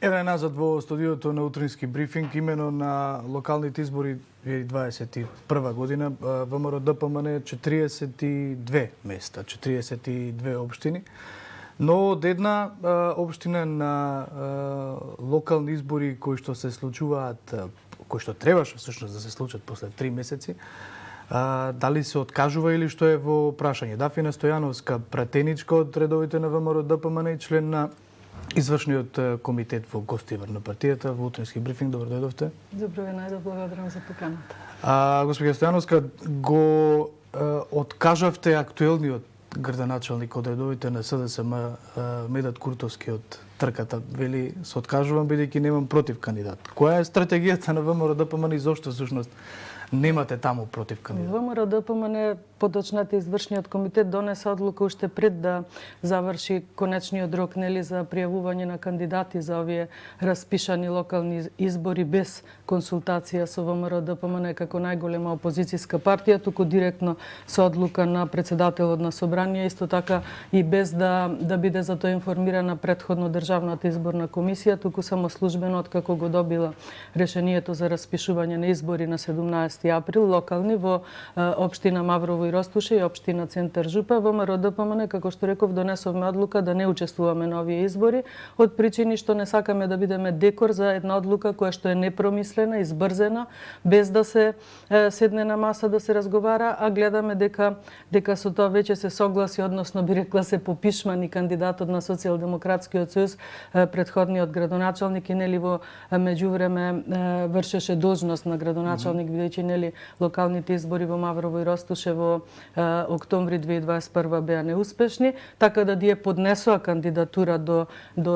Еве назад во студиото на утрински брифинг, имено на локалните избори 2021 година, ВМРО ДПМН 42 места, 42 општини. Но од една општина на локални избори кои што се случуваат, кои што требаше всушност да се случат после 3 месеци, дали се откажува или што е во прашање. Дафина Стојановска, пратеничка од редовите на ВМРО ДПМН и член на извршниот комитет во гостивар на партијата во утрински брифинг. Добро дојдовте. Добро ве најдов, благодарам за поканата. Господја Стојановска, го откажавте актуелниот градоначалник од редовите на СДСМ Медат Куртовски од трката. Вели, се откажувам бидејќи немам против кандидат. Која е стратегијата на ВМРО ДПМН и зошто всушност немате таму против кандидат? ВМРО ДПМН, поточната извршниот комитет донесе одлука уште пред да заврши конечниот рок за пријавување на кандидати за овие распишани локални избори без консултација со ВМРО ДПМН како најголема опозицијска партија, туку директно со одлука на претседателот на собрание, исто така и без да биде за тоа информирана претходно Државната изборна комисија, туку само службено откако го добила решението за распишување на избори на 17 април локални во општина Маврово и Ростуше и општина Центар Жупа, ВМРО ДПМН, како што реков, донесовме одлука да не учествуваме на овие избори од причини што не сакаме да бидеме декор за една одлука која што е непромислена, избрзена, без да се седне на маса да се разговара, а гледаме дека со тоа веќе се согласи, односно би рекла се попишмани кандидатот на Социјалдемократскиот сојуз, претходниот градоначалник, и нели во меѓувреме вршеше должност на градоначалник, бидејќи нели локалните избори во Маврово и Ростуше во октомври 2021 беа неуспешни, така да дие поднесоа кандидатура до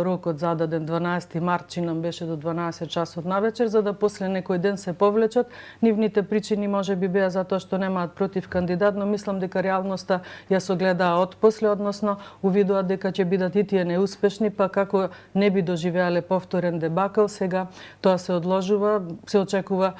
рокот зададен 12 март, чинам беше до 12 часот навечер, за да после некој ден се повлечат. Нивните причини може би беа затоа што немаат против кандидат, но мислам дека реалноста ја согледаа отпосле, односно увидоа дека ќе бидат и тие неуспешни, па како не би доживеале повторен дебакл, сега тоа се одложува, се очекува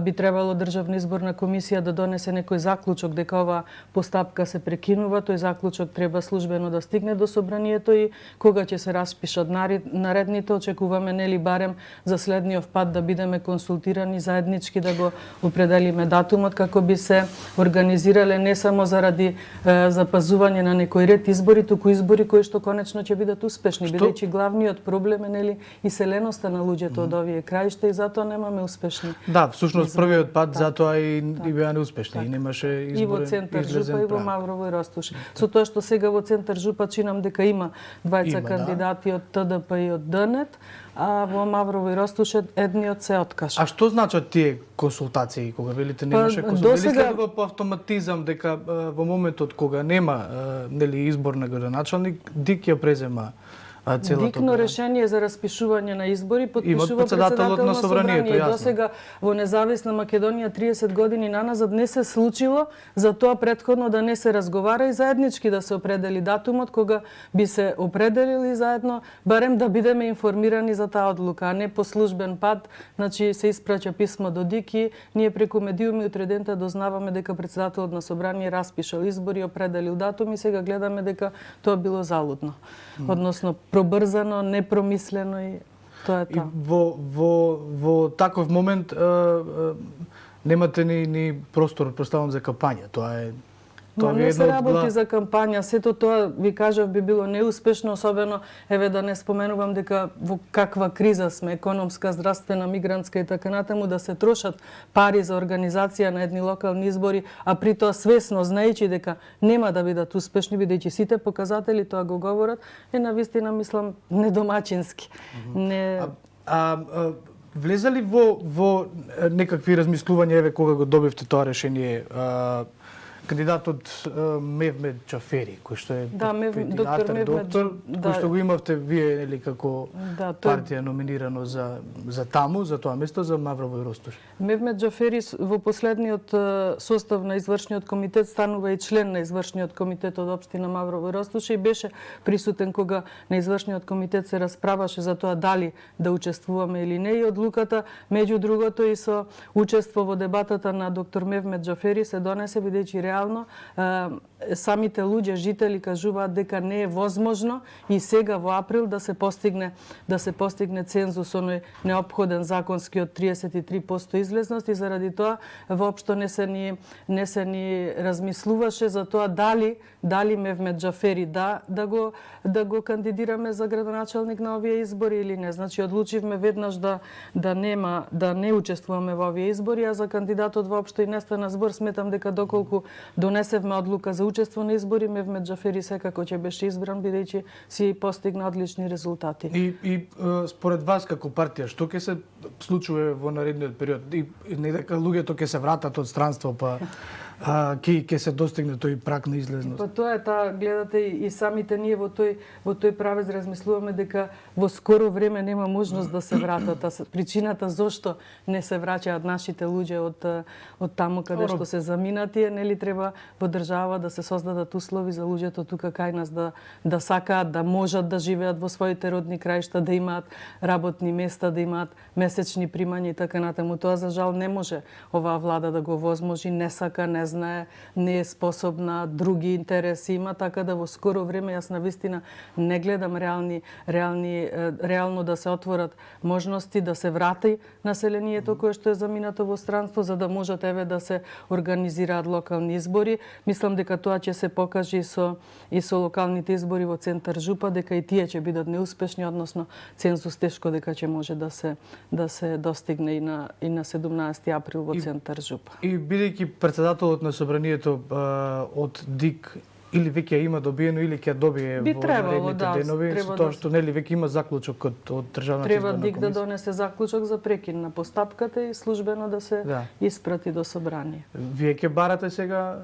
би требало Државна изборна комисија да донесе некој заклучок дека оваа постапка се прекинува. Тој заклучок треба службено да стигне до собранието и кога ќе се распишат наредните, очекуваме нели барем за следниот пат да бидеме консултирани заеднички, да го определиме датумот како би се организирале не само заради запазување на некој ред избори, туку избори кои што конечно ќе бидат успешни, бидејќи главниот проблем е нели иселеноста на луѓето од овие краишта и затоа немаме успешни. Да, всушност првиот пат затоа и беа неуспешни и немаше избори. И во Центар Жупа и во Маврово и Ростуше. Со тоа што сега во Центар Жупа чинам дека има двајца кандидати од ТДП и од ДНЕТ, а во Маврово и Ростуше едниот се откажа. А што значат тие консултации кога велите немаше консултации? Досега по автоматизам дека во моментот кога нема нели избор на градоначалник, ДИК ја презема целото. Дикно решение за распишување на избори потпишува председателот на собранието. Досега во независна Македонија 30 години наназад не се случило, за тоа претходно да не се разговара и заеднички да се определи датумот кога би се определили заедно, барем да бидеме информирани за таа одлука, а не по службен пат. Значи се испраќа писмо до ДИК и ние преку медиуми утре дента дознаваме дека председателот на собрание распишал избори, определил датум и сега гледаме дека тоа било залудно. Односно пробрзано, непромислено и тоа е тоа. Во таков момент немате ни простор, представам, за кампања. Тоа е не се работи за кампања, сето тоа ви кажав би било неуспешно, особено еве да не споменувам дека во каква криза сме, економска, здравствена, мигрантска и така натаму, да се трошат пари за организација на едни локални избори, а при тоа свесно знаејќи дека нема да бидат успешни, бидејќи сите показатели тоа го говорат, е навистина мислам недомачински. Влезали во некакви размислувања еве кога го добивте тоа решение кандидатот Мевмет Џафери, кој што е педијатар, доктор, кој што го имавте вие нели како партија номинирано за таму, за тоа место, за Маврово и Ростуш. Мевмет Џафери во последниот состав на извршниот комитет станува и член на извршниот комитет од општина Маврово и Ростуш и беше присутен кога на извршниот комитет се расправаше за тоа дали да учествуваме или не, и одлуката меѓу другото и со учество во дебатата на доктор Мевмет Џафери се донесе, бидејќи реално самите луѓе, жители кажуваат дека не е возможно и сега во април да се постигне цензус оној неопходен законски од 33% излезност, и заради тоа воопшто не се ни размислуваше за тоа дали Мевмет Џафери да го кандидираме за градоначалник на овие избори или не. Значи одлучивме веднаш да не учествуваме во овие избори, а за кандидатот воопшто и не стана збор. Сметам дека доколку донесевме одлука за учество на избори, Мевмет Џафери секако ќе беше избран, бидејќи си постигна одлични резултати. И според вас како партија, што ќе се случува во наредниот период? И не дека луѓето ќе се вратат од странство, па ќе се достигне тој праг на излезност? Па тоа е гледате и самите ние во тој правец размислуваме дека во скоро време нема можност да се вратат. Причината зошто не се враќаат нашите луѓе од таму каде што се заминати, нели треба во држава да се создадат услови за луѓето тука кај нас да сакаат, да можат да живеат во своите родни краишта, да имаат работни места, да имаат месечни примања и така натаму. Тоа за жал не може оваа влада да го возможи, не сака, не знае, не е способна, други интереси има, така да во скоро време јас навистина не гледам реално да се отворат можности да се врати населението кое што е заминато во странство, за да можат да се организираат локални избори. Мислам дека тоа ќе се покаже и со локалните избори во центар Жупа, дека и тие ќе бидат неуспешни, односно цензус тешко дека ќе може да се достигне и на 17 април во центар Жупа. И бидејќи председателот на собранието од ДИК или веќе има добиено или ќе добие во наредните денови, со тоа што нели веќе има заклучок од државната изборна комисија. Треба ДИК да донесе заклучок за прекин на постапката и службено да се испрати до собрание. Вие ќе барате сега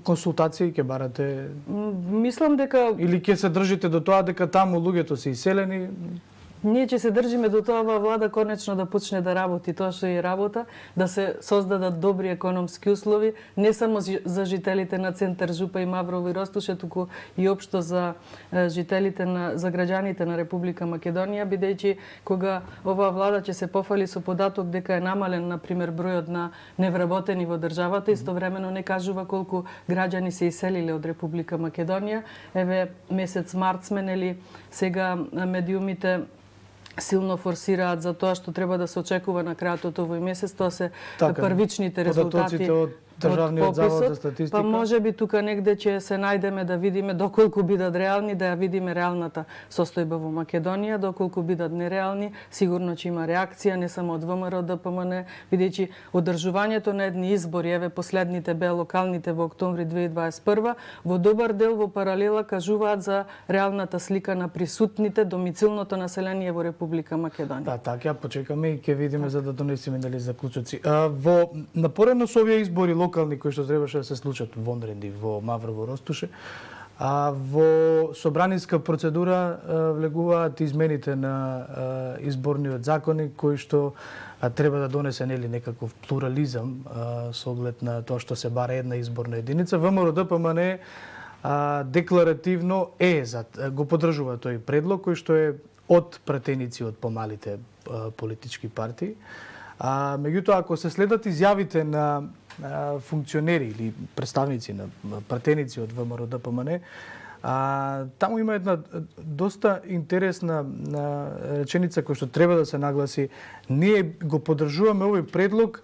консултации, ќе барате? Мислам дека или ќе се држите до тоа дека таму луѓето се иселени? Ние ќе се држиме до тоа оваа влада конечно да почне да работи тоа што е работа, да се создадат добри економски услови, не само за жителите на центар Жупа и Маврово и Ростуше, туку и општо за за граѓаните на Република Македонија, бидејќи кога оваа влада ќе се пофали со податок дека е намален, на пример, бројот на невработени во државата, истовремено не кажува колку граѓани се иселиле од Република Македонија. Еве месец март сменели, сега медиумите силно форсираат за тоа што треба да се очекува на крајот од овој месец, тоа се првичните резултати од Државниот завод за статистика. Па можеби тука негде ќе се најдеме да видиме доколку бидат реални, да ја видиме реалната состојба во Македонија, доколку бидат нереални, сигурно ќе има реакција не само од ВМРО, ДПМН, бидејќи одржувањето на едни избори, еве последните беа локалните во октомври 2021, во добар дел во паралела кажуваат за реалната слика на присутните домицилното население во Република Македонија. Да, така, почекаме и ќе видиме за да донесеме дали заклучоци. Напоредно со овие избори локални кои што требаше да се случат вонредни во Маврово, Ростуше, во собраниска процедура влегуваат измените на изборниот законник кои што треба да донесе некаков плурализам со оглед на тоа што се бара една изборна единица. ВМРО ДПМН декларативно го поддржува тој предлог кој што е од пратеници од помалите политички партии. Меѓутоа, ако се следат изјавите на функционери или представници на пратеници од ВМРО ДПМН, таму има една доста интересна реченица која што треба да се нагласи. Ние го поддржуваме овој предлог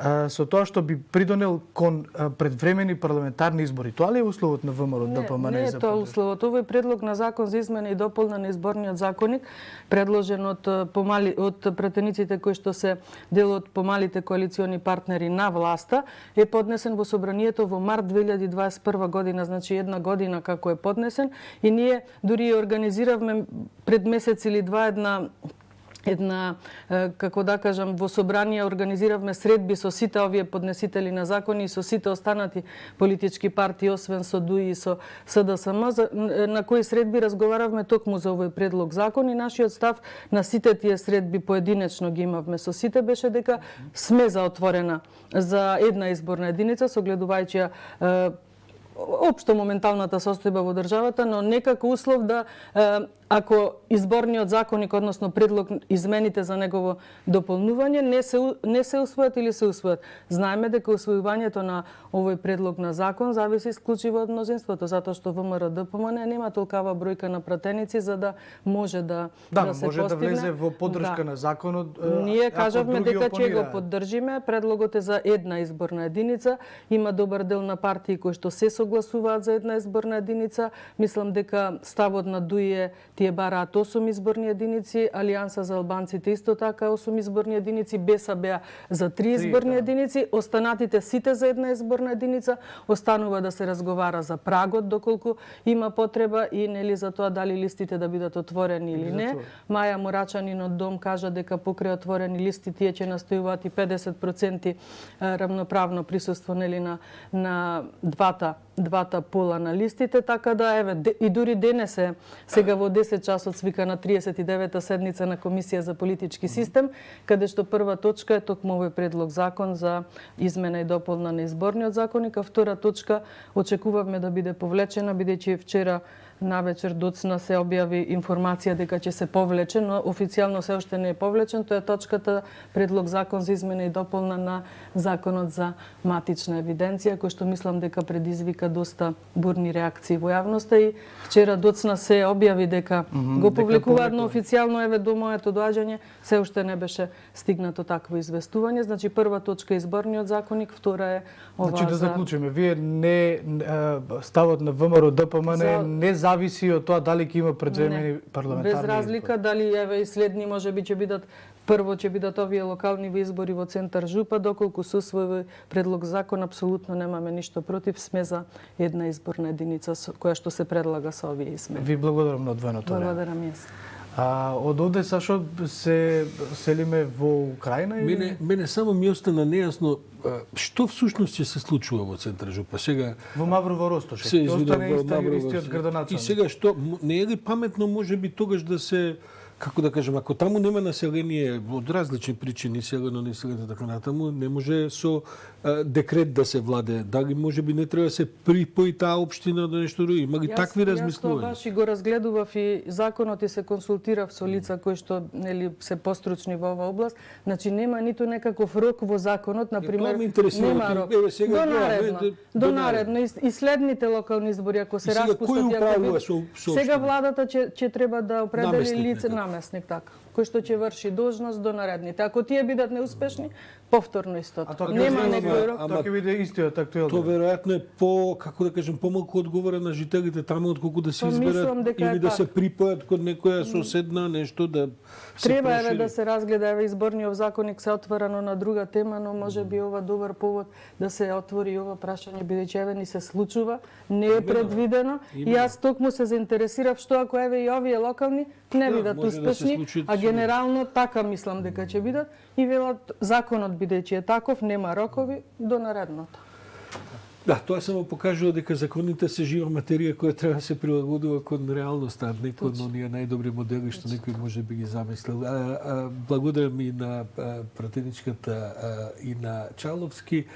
со тоа што би придонел кон предвремени парламентарни избори. Тоа ли е условот на ВМРО ДПМН? Не е тоа условот. Овој предлог на закон за измена и дополна на изборниот законник, предложен од пратениците кои што се дел од помалите коалициони партнери на власта, е поднесен во собранието во март 2021 година, значи една година како е поднесен, и ние дури организиравме пред месец или два една, како да кажам, во собрание организиравме средби со сите овие поднесители на закони и со сите останати политички партии, освен со ДУИ и со СДСМ, на кои средби разговаравме токму за овој предлог закон, и нашиот став на сите тие средби поединечно ги имавме со сите беше дека сме за отворена за една изборна единица, согледувајќи општо моменталната состојба во државата, но некако услов да ако изборниот законник, односно предлог, измените за негово дополнување не се усвојат или се усвојат. Знаеме дека усвојувањето на овој предлог на закон зависи исклучиво од мнозинството, затоа што ВМРО ДПМН нема толкава бројка на пратеници за да може да се може постигне. да влезе во поддршка на законот. Ние ако кажавме други дека ќе го опонираат. поддржиме. Предлогот е за една изборна единица. Има добар дел на партии кои што се согласуваат за една изборна единица. Мислам дека ставот на ДУИ тие бараат 8 изборни единици, Алијанса за албанците исто така 8 изборни единици, БСБ за 3 изборни единици, останатите сите за една изборна единица. Останува да се разговара за прагот доколку има потреба и нели за тоа дали листите да бидат отворени или не. Маја Мурачанин од Дом кажа дека покрај отворени листи тие ќе настојуваат и 50% рамноправно присуство нели на двата пола на листите, така да еве и дури денес е сега во 10 часот свикана 39-та седница на Комисија за политички систем, каде што прва точка е токму овој предлог закон за измена и дополна на изборниот законник, а втора точка очекувавме да биде повлечена, бидејќи вчера навечер доцна се објави информација дека ќе се повлече, но официјално се уште не е повлечен. Тоа е точката предлог закон за измена и дополна на законот за матична евиденција, кој што мислам дека предизвика доста бурни реакции во јавноста и вчера доцна се објави дека го публикуваат, но официјално еве до моето доаѓање се уште не беше стигнато такво известување. Значи прва точка е изборниот законник, втора е ова Значи да заклучиме, вие ставот на ВМРО ДПМН не зависи од тоа дали ќе има предвремени парламентарни без разлика дали еве и следни можеби ќе бидат прво ќе бидат овие локални избори во центар Жупа, доколку се усвои предлог закон апсолутно немаме ништо против, сме за една изборна единица која што се предлага со овие измени. Ви благодарам на одвоеното време. Благодарам јас. Од овде Сашо се селиме во Украина или Мене само ми остана нејасно што всушност ќе се случува во центар Жупа. Сега во Маврово Ростошев? се извидува Остане истиот градоначалник. И сега што не е ли паметно можеби тогаш да се, како да кажем, ако таму нема население од различни причини, селено, неселено, така натаму, не може со декрет да се владе. Дали можеби не треба да се припои таа општина до нешто друго? Има ли такви Јас размислувања? тоа баш и го разгледував и законот и се консултирав со лица кои што нели се постручни во оваа област. Значи нема ниту некаков рок во законот, на пример, нема рок. До наредно и следните локални избори ако се распустат и ако сега владата ќе треба да определи лице намесник така, кој што ќе врши должност до наредните. Ако тие бидат неуспешни, повторно истото. Нема некој рок. Тоа ќе биде истиот актуелно. Тоа веројатно е како да кажем, помалку одговора на жителите таму отколку да се изберат или да се припојат код некоја соседна нешто да се треба еве да се разгледа еве изборниот законник се отворено на друга тема, но можеби ова добар повод да се отвори ова прашање бидејќи еве ни се случува, не е предвидено и јас токму се заинтересирав што ако еве и овие локални не бидат успешни, а генерално така мислам дека ќе бидат и велат законот бидејќи е таков, нема рокови до наредното. Да, тоа само покажува дека законите се жива материја која треба да се прилагодува кон реалноста, а не кон оние најдобри модели што некој може би ги замислил. Благодарам и на пратеничката и на Чаловски.